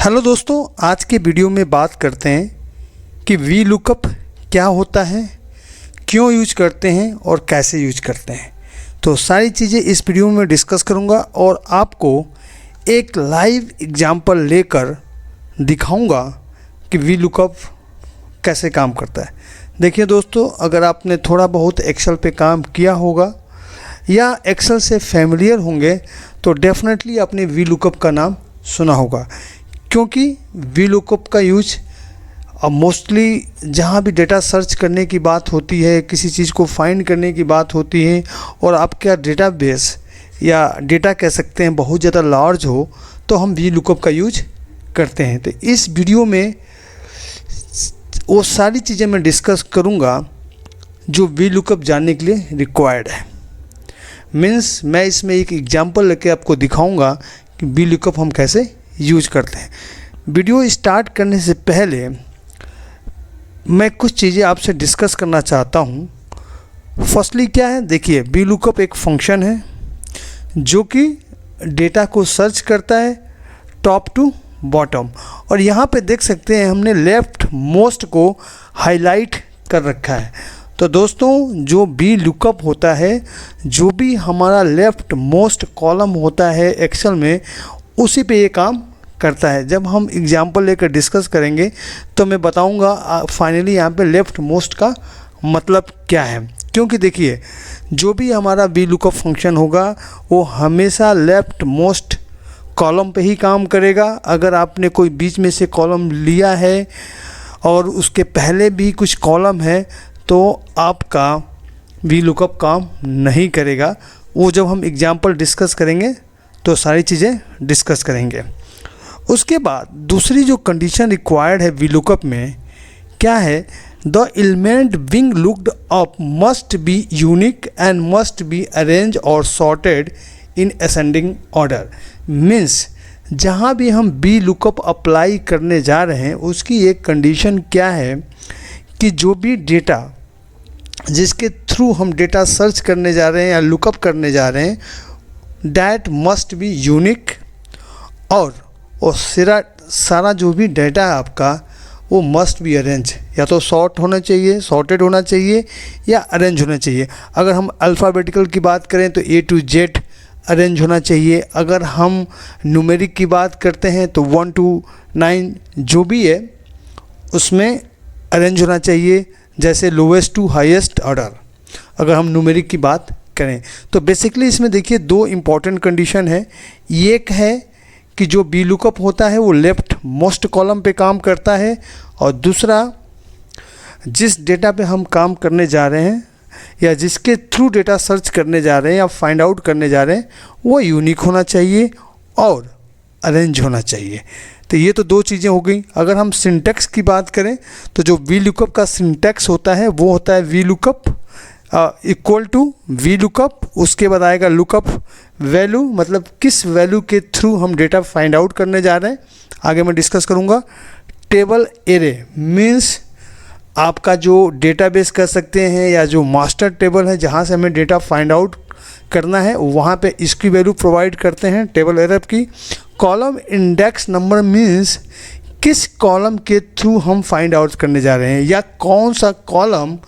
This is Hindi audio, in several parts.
हेलो दोस्तों, आज के वीडियो में बात करते हैं कि वी लुकअप क्या होता है, क्यों यूज करते हैं और कैसे यूज करते हैं। तो सारी चीज़ें इस वीडियो में डिस्कस करूंगा और आपको एक लाइव एग्जांपल लेकर दिखाऊंगा कि वी लुकअप कैसे काम करता है। देखिए दोस्तों, अगर आपने थोड़ा बहुत एक्सेल पे काम किया होगा या एक्सेल से फैमिलियर होंगे तो डेफिनेटली आपने वी लुकअप का नाम सुना होगा, क्योंकि वी लुकअप का यूज मोस्टली जहाँ भी डेटा सर्च करने की बात होती है, किसी चीज़ को फाइंड करने की बात होती है और आपका डेटाबेस या डेटा कह सकते हैं बहुत ज़्यादा लार्ज हो, तो हम वी लुकअप का यूज करते हैं। तो इस वीडियो में वो सारी चीज़ें मैं डिस्कस करूँगा जो वी लुकअप जानने के लिए रिक्वायर्ड है। मीन्स मैं इसमें एक एग्जांपल लेके आपको दिखाऊंगा कि वी लुकअप हम कैसे यूज करते हैं। वीडियो स्टार्ट करने से पहले मैं कुछ चीज़ें आपसे डिस्कस करना चाहता हूँ। फर्स्टली क्या है, देखिए वी लुकअप एक फंक्शन है जो कि डेटा को सर्च करता है टॉप टू बॉटम, और यहाँ पे देख सकते हैं हमने लेफ्ट मोस्ट को हाईलाइट कर रखा है। तो दोस्तों, जो वी लुकअप होता है, जो भी हमारा लेफ्ट मोस्ट कॉलम होता है एक्सेल में, उसी पे ये काम करता है। जब हम एग्जांपल लेकर डिस्कस करेंगे तो मैं बताऊंगा फाइनली यहाँ पे लेफ्ट मोस्ट का मतलब क्या है। क्योंकि देखिए, जो भी हमारा वी लुकअप फंक्शन होगा वो हमेशा लेफ्ट मोस्ट कॉलम पे ही काम करेगा। अगर आपने कोई बीच में से कॉलम लिया है और उसके पहले भी कुछ कॉलम है तो आपका वी लुकअप काम नहीं करेगा। वो जब हम एग्जांपल डिस्कस करेंगे तो सारी चीज़ें डिस्कस करेंगे। उसके बाद दूसरी जो कंडीशन रिक्वायर्ड है वी लुकअप में क्या है, the element being looked up must be unique and must be arrange और sorted in ascending order. Means जहाँ भी हम वी लुकअप अप्लाई करने जा रहे हैं उसकी एक कंडीशन क्या है कि जो भी डेटा जिसके थ्रू हम डेटा सर्च करने जा रहे हैं या लुकअप करने जा रहे हैं, डैट मस्ट बी यूनिक, और सारा जो भी डेटा है आपका वो मस्ट बी अरेंज, या तो सॉर्ट होना चाहिए, सॉर्टेड होना चाहिए या अरेंज होना चाहिए। अगर हम अल्फ़ाबेटिकल की बात करें तो ए टू जेड अरेंज होना चाहिए। अगर हम न्यूमेरिक की बात करते हैं तो 1 to 9 जो भी है उसमें अरेंज होना चाहिए, जैसे लोवेस्ट टू हाईएस्ट ऑर्डर अगर हम न्यूमेरिक की बात करें। तो बेसिकली इसमें देखिए दो इम्पॉर्टेंट कंडीशन है। एक है कि जो वी लुकअप होता है वो लेफ्ट मोस्ट कॉलम पे काम करता है, और दूसरा जिस डेटा पे हम काम करने जा रहे हैं या जिसके थ्रू डेटा सर्च करने जा रहे हैं या फाइंड आउट करने जा रहे हैं वो यूनिक होना चाहिए और अरेंज होना चाहिए। तो ये तो दो चीज़ें हो गई। अगर हम सिंटैक्स की बात करें तो जो वी लुकअप का सिंटैक्स होता है वो होता है V lookup equal to V lookup, उसके बाद आएगा लुकअप वैल्यू, मतलब किस वैल्यू के थ्रू हम डेटा फाइंड आउट करने जा रहे हैं, आगे मैं डिस्कस करूँगा। टेबल एरे मीन्स आपका जो डेटाबेस कर सकते हैं या जो मास्टर टेबल है जहाँ से हमें डेटा फाइंड आउट करना है वहाँ पे इसकी वैल्यू प्रोवाइड करते हैं टेबल एरे की। कॉलम इंडेक्स नंबर मीन्स किस कॉलम के थ्रू हम फाइंड आउट करने जा रहे हैं या कौन सा कॉलम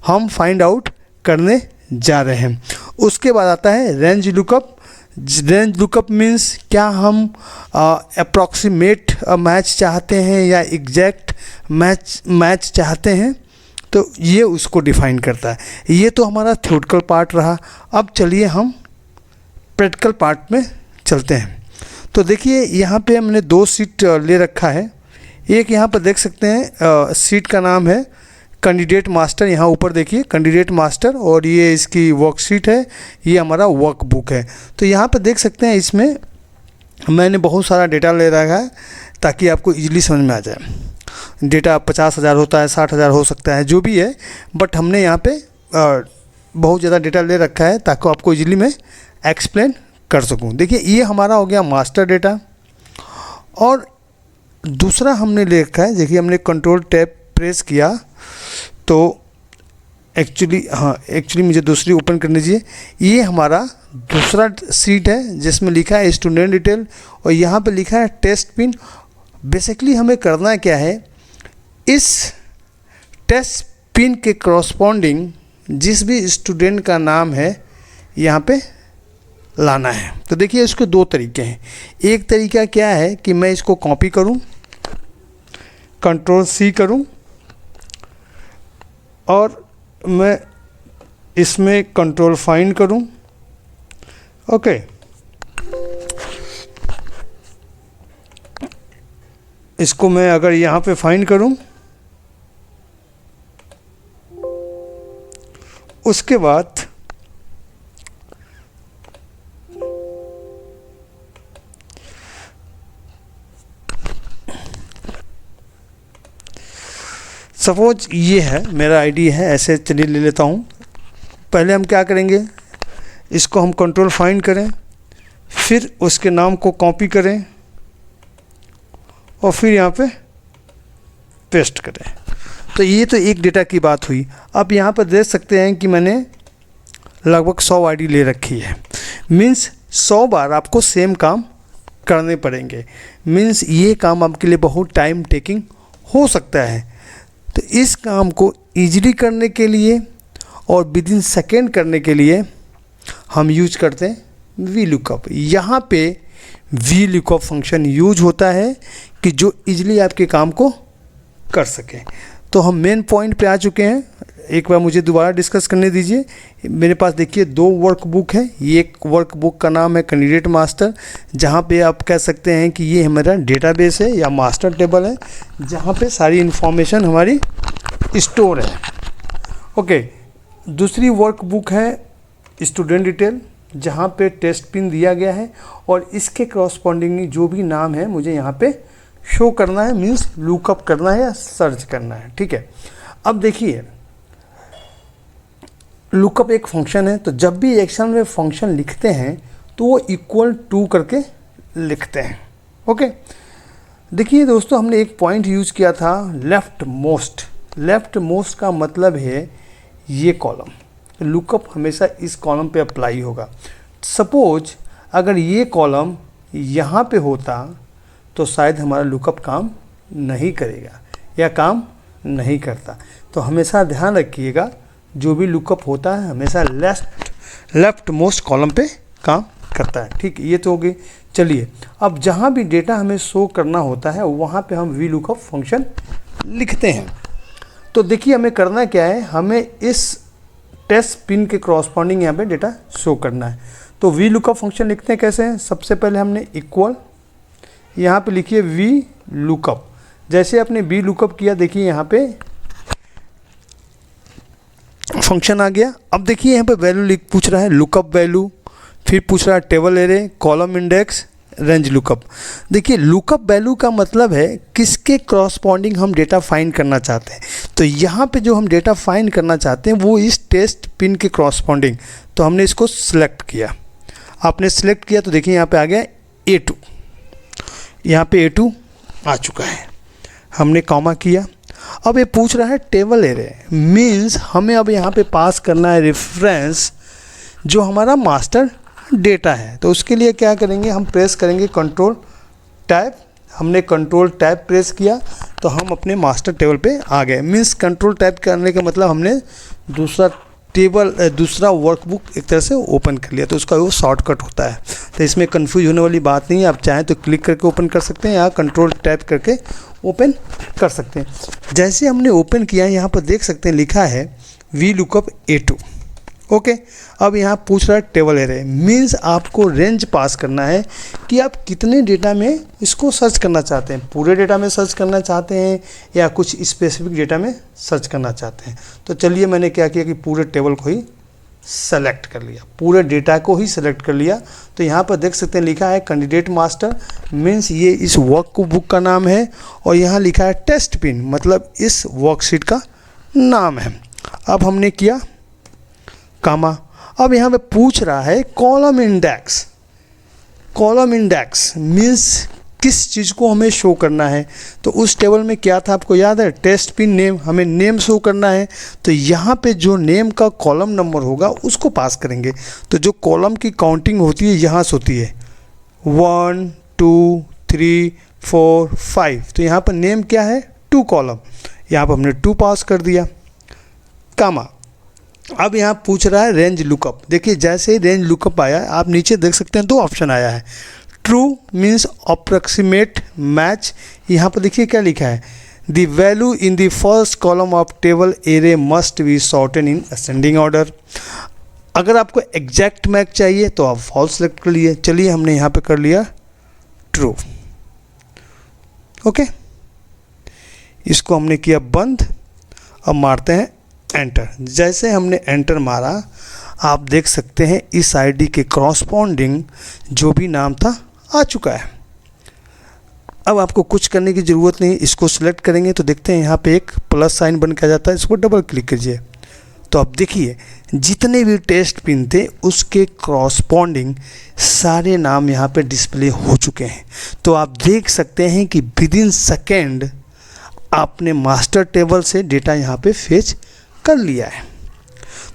हम फाइंड आउट करने जा रहे हैं। उसके बाद आता है range lookup. Range lookup means क्या हम अप्रॉक्सीमेट मैच चाहते हैं या एग्जैक्ट मैच चाहते हैं, तो ये उसको डिफाइन करता है। ये तो हमारा थ्योरेटिकल पार्ट रहा। अब चलिए हम प्रैक्टिकल पार्ट में चलते हैं। तो देखिए यहाँ पे हमने दो सीट ले रखा है। एक यहाँ पर देख सकते हैं सीट का नाम है कैंडिडेट मास्टर, यहाँ ऊपर देखिए कैंडिडेट मास्टर, और ये इसकी वर्कशीट है, ये हमारा वर्क बुक है। तो यहाँ पर देख सकते हैं इसमें मैंने बहुत सारा डेटा ले रखा है ताकि आपको इजीली समझ में आ जाए। डेटा 50,000 होता है, 60,000 हो सकता है, जो भी है, बट हमने यहाँ पे बहुत ज़्यादा डेटा ले रखा है ताकि आपको इजीली मैं एक्सप्लेन कर सकूँ। देखिए ये हमारा हो गया मास्टर डेटा, और दूसरा हमने ले रखा है, देखिए हमने कंट्रोल टैब प्रेस किया तो एक्चुअली मुझे दूसरी ओपन करनी चाहिए। ये हमारा दूसरा सीट है जिसमें लिखा है स्टूडेंट डिटेल, और यहाँ पे लिखा है टेस्ट पिन बेसिकली हमें करना क्या है, इस टेस्ट पिन के करस्पॉन्डिंग जिस भी स्टूडेंट का नाम है यहाँ पे लाना है। तो देखिए इसके दो तरीके हैं। एक तरीका क्या है कि मैं इसको कॉपी करूँ, Ctrl+C करूँ और मैं इसमें कंट्रोल फाइंड करूँ। ओके, इसको मैं अगर यहाँ पे फाइंड करूँ, उसके बाद सपोज ये है मेरा आईडी है, ऐसे चलिए ले लेता हूँ। पहले हम क्या करेंगे, इसको हम कंट्रोल फाइंड करें, फिर उसके नाम को कॉपी करें और फिर यहाँ पे पेस्ट करें। तो ये तो एक डेटा की बात हुई। अब यहाँ पर देख सकते हैं कि मैंने लगभग 100 आईडी ले रखी है। मीन्स 100 बार आपको सेम काम करने पड़ेंगे। मीन्स ये काम आपके लिए बहुत टाइम टेकिंग हो सकता है। तो इस काम को ईजिली करने के लिए और विदिन सेकेंड करने के लिए हम यूज करते हैं VLOOKUP। यहाँ पे VLOOKUP फंक्शन यूज होता है कि जो ईजिली आपके काम को कर सके। तो हम मेन पॉइंट पे आ चुके हैं। एक बार मुझे दोबारा डिस्कस करने दीजिए। मेरे पास देखिए 2 वर्कबुक है। ये एक वर्कबुक का नाम है कैंडिडेट मास्टर, जहाँ पे आप कह सकते हैं कि ये हमारा डेटाबेस है या मास्टर टेबल है, जहाँ पे सारी इन्फॉर्मेशन हमारी स्टोर है। ओके, दूसरी वर्कबुक है स्टूडेंट डिटेल, जहाँ पे टेस्ट पिन दिया गया है और इसके करस्पॉन्डिंग जो भी नाम है मुझे यहाँ पे शो करना है, मीन्स लुकअप करना है या सर्च करना है। ठीक है, अब देखिए लुकअप एक फंक्शन है। तो जब भी एक्सेल में फंक्शन लिखते हैं तो वो इक्वल टू करके लिखते हैं। ओके, देखिए दोस्तों, हमने एक पॉइंट यूज किया था लेफ्ट मोस्ट। लेफ्ट मोस्ट का मतलब है ये कॉलम। लुकअप हमेशा इस कॉलम पे अप्लाई होगा। सपोज अगर ये कॉलम यहाँ पे होता तो शायद हमारा लुकअप काम नहीं करेगा या काम नहीं करता। तो हमेशा ध्यान रखिएगा, जो भी लुकअप होता है हमेशा लेफ्ट मोस्ट कॉलम पे काम करता है। ठीक, ये तो हो गई। चलिए, अब जहाँ भी डेटा हमें शो करना होता है वहाँ पे हम VLOOKUP फंक्शन लिखते हैं। तो देखिए हमें करना क्या है, हमें इस टेस्ट पिन के करस्पॉन्डिंग यहाँ पे डेटा शो करना है। तो VLOOKUP फंक्शन लिखते हैं कैसे हैं। सबसे पहले हमने इक्वल, यहाँ पे लिखिए VLOOKUP। जैसे आपने VLOOKUP किया, देखिए यहाँ पे फंक्शन आ गया। अब देखिए यहाँ पे वैल्यू पूछ रहा है लुकअप वैल्यू, फिर पूछ रहा है table array, column index, range lookup. देखिए लुकअप वैल्यू का मतलब है किसके करस्पॉन्डिंग हम डेटा फाइंड करना चाहते हैं। तो यहाँ पे जो हम डेटा फाइंड करना चाहते हैं वो इस टेस्ट पिन के करस्पॉन्डिंग। तो हमने इसको सिलेक्ट किया। आपने सिलेक्ट किया तो देखिए यहाँ पे आ गया A2। यहाँ पे A2 आ चुका है। हमने कॉमा किया। अब ये पूछ रहा है टेबल एरे, मीन्स हमें अब यहाँ पे पास करना है रेफरेंस जो हमारा मास्टर डेटा है। तो उसके लिए क्या करेंगे, हम प्रेस करेंगे कंट्रोल टैब। हमने कंट्रोल टैब प्रेस किया तो हम अपने मास्टर टेबल पे आ गए। मीन्स कंट्रोल टैब करने का मतलब हमने दूसरा वर्कबुक एक तरह से ओपन कर लिया। तो उसका वो शॉर्टकट होता है। तो इसमें कंफ्यूज होने वाली बात नहीं है। आप चाहें तो क्लिक करके ओपन कर सकते हैं या कंट्रोल टैब करके ओपन कर सकते हैं। जैसे हमने ओपन किया, यहाँ पर देख सकते हैं लिखा है VLOOKUP A2। ओके, अब यहाँ पूछ रहा है टेबल एरे, मीन्स आपको रेंज पास करना है कि आप कितने डेटा में इसको सर्च करना चाहते हैं। पूरे डेटा में सर्च करना चाहते हैं या कुछ स्पेसिफिक डेटा में सर्च करना चाहते हैं। तो चलिए मैंने क्या किया कि पूरे टेबल को ही सेलेक्ट कर लिया, पूरे डेटा को ही सेलेक्ट कर लिया। तो यहाँ पर देख सकते हैं लिखा है कैंडिडेट मास्टर, मीन्स ये इस वर्कबुक का नाम है। और यहाँ लिखा है टेस्ट पिन, मतलब इस वर्कशीट का नाम है। अब हमने किया कामा। अब यहाँ पे पूछ रहा है column index. Column index means किस चीज़ को हमें शो करना है। तो उस टेबल में क्या था आपको याद है, टेस्ट पिन नेम, हमें नेम शो करना है। तो यहाँ पे जो नेम का कॉलम नंबर होगा उसको पास करेंगे। तो जो कॉलम की काउंटिंग होती है यहाँ से होती है 1 2 3 4 5। तो यहाँ पर नेम क्या है, 2 कॉलम, यहाँ पर हमने 2 पास कर दिया, कामा। अब यहाँ पूछ रहा है रेंज लुकअप। देखिए जैसे ही रेंज लुकअप आया, आप नीचे देख सकते हैं 2 ऑप्शन आया है, ट्रू मीन्स अप्रॉक्सीमेट मैच। यहाँ पर देखिए क्या लिखा है, the value in the first column of table array must be sorted in ascending order. अगर आपको एग्जैक्ट मैच चाहिए तो आप फॉल्स सेलेक्ट कर लिए। चलिए हमने यहाँ पे कर लिया ट्रू। ओके, इसको हमने किया बंद। अब मारते हैं एंटर। जैसे हमने एंटर मारा, आप देख सकते हैं इस आईडी के करॉस्पॉन्डिंग जो भी नाम था आ चुका है। अब आपको कुछ करने की ज़रूरत नहीं, इसको सिलेक्ट करेंगे तो देखते हैं यहाँ पे एक प्लस साइन बन के आ जाता है, इसको डबल क्लिक कीजिए। तो अब देखिए जितने भी टेस्ट पिन थे उसके करॉस्पॉन्डिंग सारे नाम यहाँ पे डिस्प्ले हो चुके हैं। तो आप देख सकते हैं कि विद इन सेकेंड आपने मास्टर टेबल से डेटा यहाँ पे फेच कर लिया है।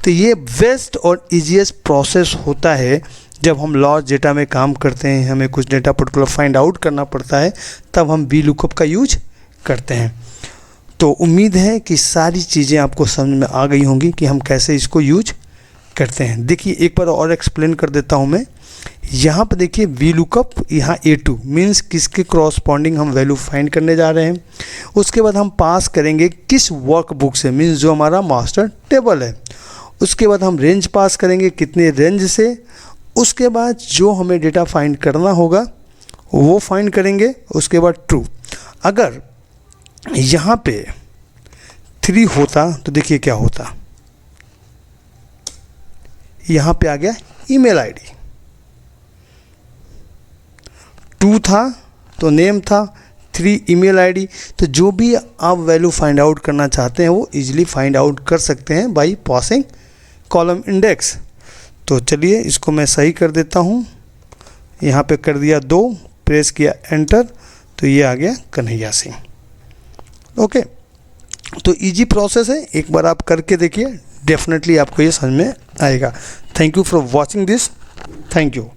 तो ये बेस्ट और ईजीएस्ट प्रोसेस होता है जब हम लॉस डेटा में काम करते हैं, हमें कुछ डेटा पर्टिकुलर फाइंड आउट करना पड़ता है, तब हम वी लुकअप का यूज करते हैं। तो उम्मीद है कि सारी चीज़ें आपको समझ में आ गई होंगी कि हम कैसे इसको यूज करते हैं। देखिए एक बार और एक्सप्लेन कर देता हूँ मैं। यहाँ पर देखिए वी लुकअप, यहाँ A2 मीन्स किसके क्रॉसपॉन्डिंग हम वैल्यू फाइंड करने जा रहे हैं। उसके बाद हम पास करेंगे किस वर्कबुक से, मीन्स जो हमारा मास्टर टेबल है। उसके बाद हम रेंज पास करेंगे कितने रेंज से। उसके बाद जो हमें डेटा फाइंड करना होगा वो फाइंड करेंगे। उसके बाद ट्रू। अगर यहाँ पे 3 होता तो देखिए क्या होता, यहाँ पे आ गया ईमेल आईडी। 2 था तो नेम था, 3 ईमेल आईडी। तो जो भी आप वैल्यू फाइंड आउट करना चाहते हैं वो इजीली फाइंड आउट कर सकते हैं बाय पासिंग कॉलम इंडेक्स। तो चलिए इसको मैं सही कर देता हूँ। यहाँ पे कर दिया 2, प्रेस किया एंटर, तो ये आ गया कन्हैया सिंह। ओके, तो इजी प्रोसेस है, एक बार आप करके देखिए, डेफिनेटली आपको ये समझ में आएगा। Thank you for watching this. Thank you.